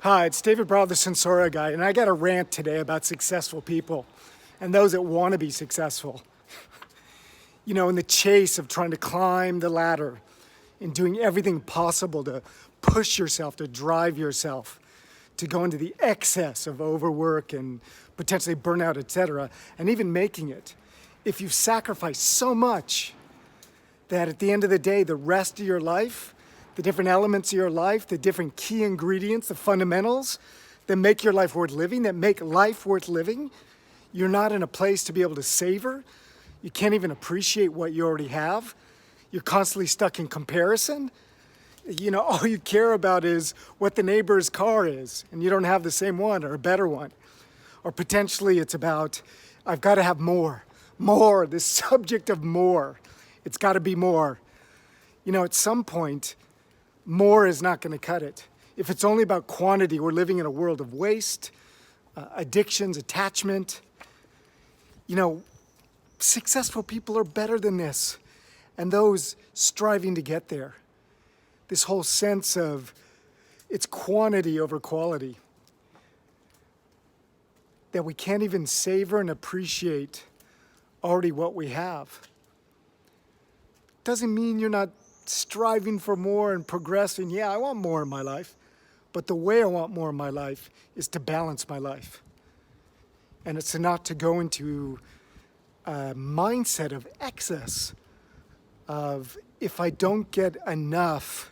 Hi, it's David Brown, the Sensora guy, and I got a rant today about successful people and those that want to be successful. You know, in the chase of trying to climb the ladder and doing everything possible to push yourself, to drive yourself, to go into the excess of overwork and potentially burnout, etc., and even making it. If you've sacrificed so much that at the end of the day, the rest of your life, the different elements of your life, the different key ingredients, the fundamentals that make your life worth living, that make life worth living, you're not in a place to be able to savor. You can't even appreciate what you already have. You're constantly stuck in comparison. You know, all you care about is what the neighbor's car is, and you don't have the same one or a better one. Or potentially it's about, I've got to have more, this subject of more. It's got to be more. You know, at some point, more is not going to cut it. If it's only about quantity, we're living in a world of waste, addictions, attachment. You know, successful people are better than this, and those striving to get there. This whole sense of it's quantity over quality, that we can't even savor and appreciate already what we have. Doesn't mean you're not striving for more and progressing. Yeah, I want more in my life, but the way I want more in my life is to balance my life. And it's not to go into a mindset of excess, of if I don't get enough,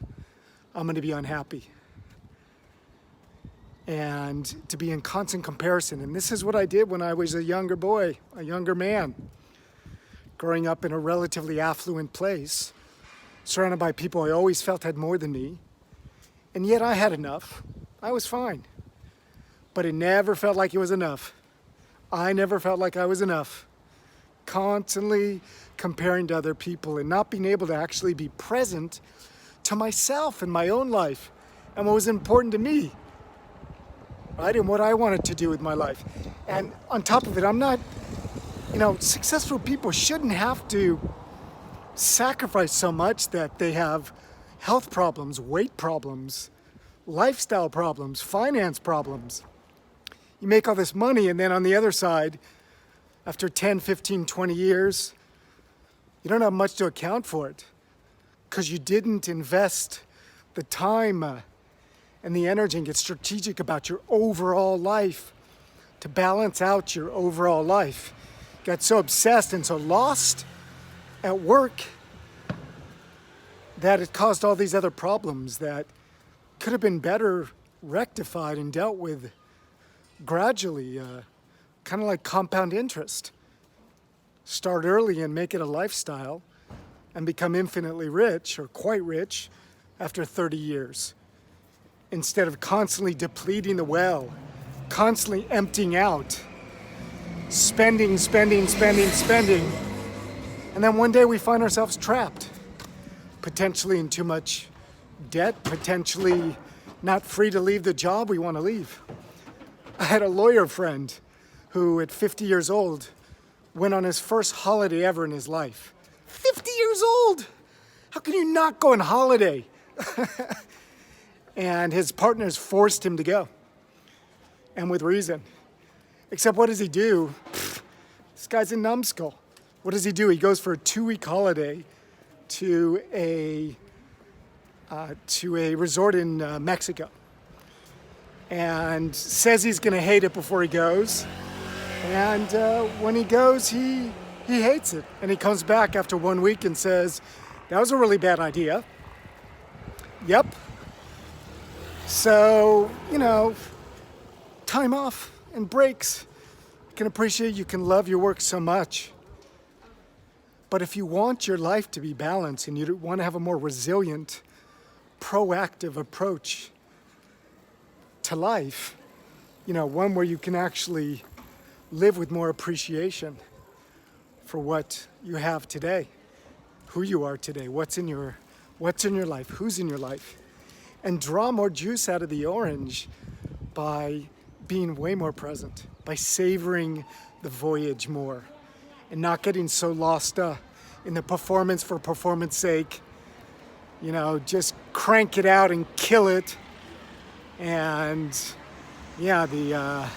I'm going to be unhappy. And to be in constant comparison. And this is what I did when I was a younger boy, a younger man, growing up in a relatively affluent place, surrounded by people I always felt had more than me. And yet I had enough. I was fine. But it never felt like it was enough. I never felt like I was enough. Constantly comparing to other people and not being able to actually be present to myself and my own life and what was important to me, right? And what I wanted to do with my life. And on top of it, I'm not, successful people shouldn't have to sacrifice so much that they have health problems, weight problems, lifestyle problems, finance problems. You make all this money, and then on the other side, after 10, 15, 20 years, you don't have much to account for it because you didn't invest the time and the energy and get strategic about your overall life to balance out your overall life. Got so obsessed and so lost at work that it caused all these other problems that could have been better rectified and dealt with gradually, kind of like compound interest. Start early and make it a lifestyle and become infinitely rich or quite rich after 30 years. Instead of constantly depleting the well, constantly emptying out, spending. And then one day we find ourselves trapped, potentially in too much debt, potentially not free to leave the job we want to leave. I had a lawyer friend who at 50 years old went on his first holiday ever in his life. 50 years old! How can you not go on holiday? And his partners forced him to go. And with reason. Except what does he do? This guy's a numbskull. What does he do? He goes for a 2-week holiday to a resort in Mexico. And says he's gonna hate it before he goes. And when he goes, he hates it. And he comes back after 1 week and says, that was a really bad idea. Yep. So, time off and breaks. You can appreciate, you can love your work so much. But if you want your life to be balanced and you want to have a more resilient, proactive approach to life, one where you can actually live with more appreciation for what you have today, who you are today, what's in your life, who's in your life, and draw more juice out of the orange by being way more present, by savoring the voyage more and not getting so lost in the performance for performance sake, just crank it out and kill it and yeah, the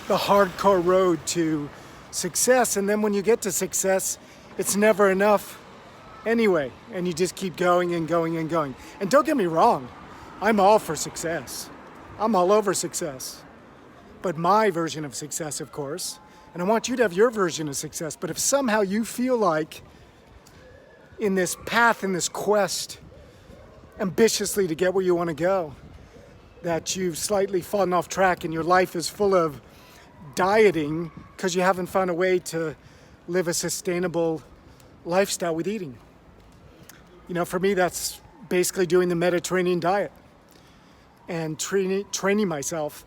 hardcore road to success. And then when you get to success, it's never enough anyway, and you just keep going and going and going. And don't get me wrong, I'm all for success. I'm all over success. But my version of success, of course, and I want you to have your version of success, but if somehow you feel like in this path, in this quest, ambitiously to get where you want to go, that you've slightly fallen off track and your life is full of dieting because you haven't found a way to live a sustainable lifestyle with eating. You know, for me, that's basically doing the Mediterranean diet and training myself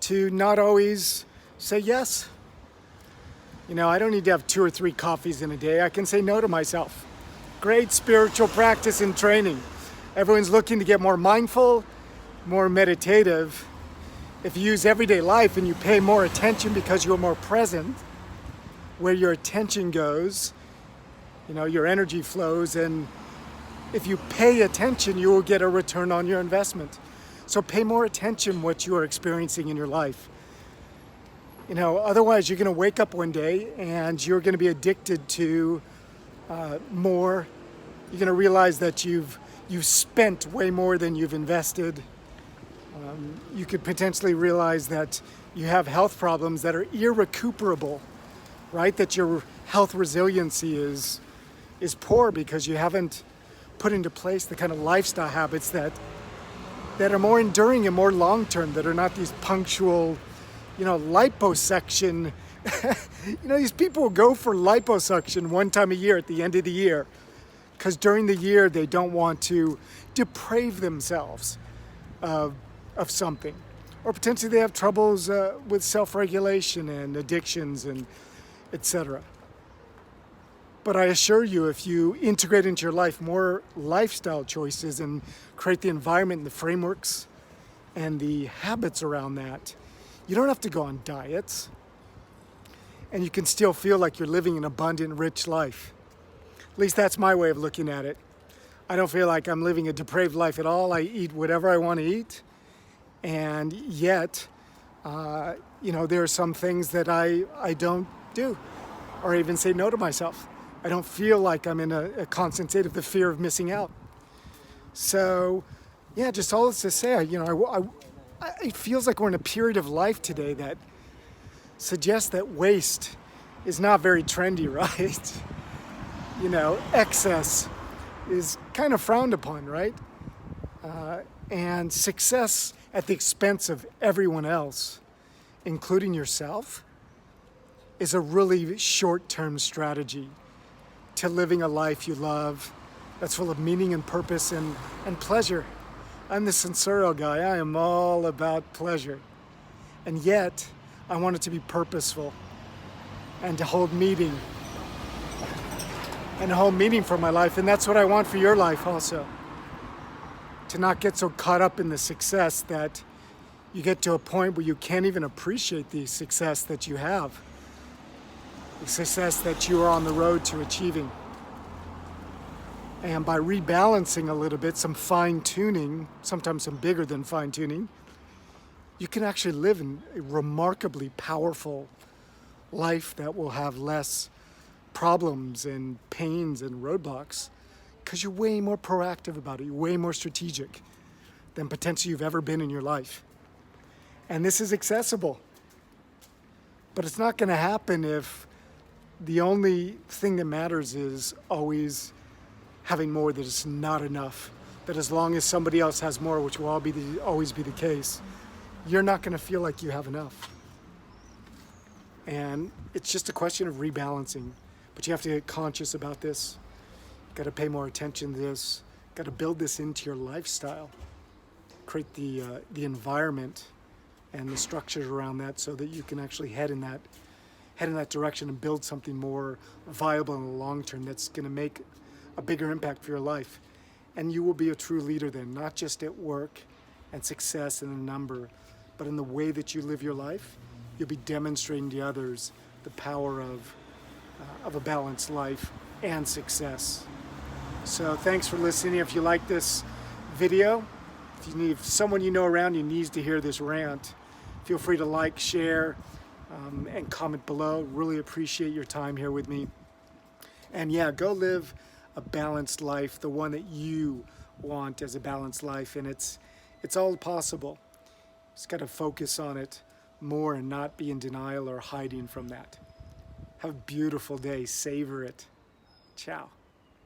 to not always say yes. You know, I don't need to have 2 or 3 coffees in a day. I can say no to myself. Great spiritual practice and training. Everyone's looking to get more mindful, more meditative. If you use everyday life and you pay more attention because you're more present, where your attention goes, you know, your energy flows, and if you pay attention, you will get a return on your investment. So pay more attention what you are experiencing in your life. You know, otherwise you're going to wake up one day and you're going to be addicted to more. You're going to realize that you've spent way more than you've invested. You could potentially realize that you have health problems that are irrecuperable, right? That your health resiliency is poor because you haven't put into place the kind of lifestyle habits that are more enduring and more long-term, that are not these punctual, you know, liposuction. You know, these people will go for liposuction one time a year at the end of the year because during the year they don't want to deprave themselves of something. Or potentially they have troubles with self-regulation and addictions and etc. But I assure you, if you integrate into your life more lifestyle choices and create the environment and the frameworks and the habits around that, you don't have to go on diets. And you can still feel like you're living an abundant, rich life. At least that's my way of looking at it. I don't feel like I'm living a depraved life at all. I eat whatever I want to eat. And yet, you know, there are some things that I don't do or even say no to myself. I don't feel like I'm in a constant state of the fear of missing out. So, yeah, just all this to say, you know, it feels like we're in a period of life today that suggests that waste is not very trendy, right? You know, excess is kind of frowned upon, right? And success at the expense of everyone else, including yourself, is a really short-term strategy to living a life you love that's full of meaning and purpose and pleasure. I'm the sensorial guy. I am all about pleasure. And yet, I want it to be purposeful and to hold meaning. And to hold meaning for my life. And that's what I want for your life also. To not get so caught up in the success that you get to a point where you can't even appreciate the success that you have. The success that you are on the road to achieving. And by rebalancing a little bit, some fine-tuning, sometimes some bigger than fine-tuning, you can actually live in a remarkably powerful life that will have less problems and pains and roadblocks because you're way more proactive about it. You're way more strategic than potentially you've ever been in your life. And this is accessible. But it's not going to happen if the only thing that matters is always having more, that it's not enough. That as long as somebody else has more, which will always be the case, you're not going to feel like you have enough. And it's just a question of rebalancing. But you have to get conscious about this. Got to pay more attention to this. Got to build this into your lifestyle. Create the environment and the structures around that so that you can actually head in that direction and build something more viable in the long term that's going to make a bigger impact for your life. And you will be a true leader then, not just at work and success and a number, but in the way that you live your life. You'll be demonstrating to others the power of a balanced life and success. So thanks for listening. If you like this video, If someone you know around you needs to hear this rant, feel free to like, share, and comment below. Really appreciate your time here with me. And yeah, go live a balanced life, the one that you want as a balanced life. And it's all possible. Just got to focus on it more and not be in denial or hiding from that. Have a beautiful day. Savor it. Ciao.